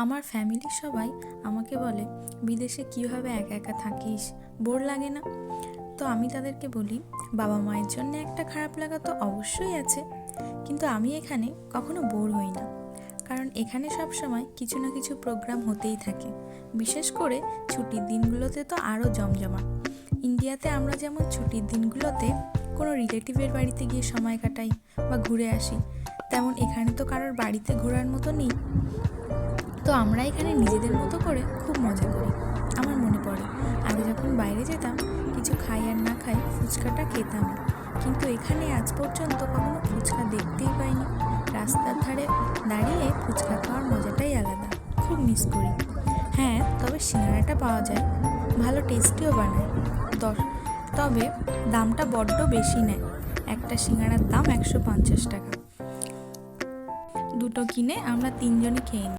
আমার ফ্যামিলির সবাই আমাকে বলে, বিদেশে কীভাবে একা একা থাকিস, বোর লাগে না? তো আমি তাদেরকে বলি, বাবা মায়ের জন্য একটা খারাপ লাগা তো অবশ্যই আছে, কিন্তু আমি এখানে কখনো বোর হই না। কারণ এখানে সব সময় কিছু না কিছু প্রোগ্রাম হতেই থাকে। বিশেষ করে ছুটির দিনগুলোতে তো আরও জমজমা। ইন্ডিয়াতে আমরা যেমন ছুটির দিনগুলোতে কোনো রিলেটিভের বাড়িতে গিয়ে সময় কাটাই বা ঘুরে আসি, তেমন এখানে তো কারোর বাড়িতে ঘোরার মতো নেই। তো আমরা এখানে নিজেদের মতো করে খুব মজা করি। আমার মনে পড়ে আগে যখন বাইরে যেতাম, কিছু খাই আর না খাই ফুচকাটা খেতাম, কিন্তু এখানে আজ পর্যন্ত কখনো ফুচকা দেখতেই পাইনি। রাস্তার ধারে দাঁড়িয়ে ফুচকা খাওয়ার মজাটাই আলাদা, খুব মিস করি। হ্যাঁ, তবে সিঙ্গাড়াটা পাওয়া যায়, ভালো টেস্টিও বানায়। তবে দামটা বড্ড বেশি নেয়। একটা সিঙ্গাড়ার দাম 150 টাকা। দুটো কিনে আমরা তিনজনই খেয়ে নিই।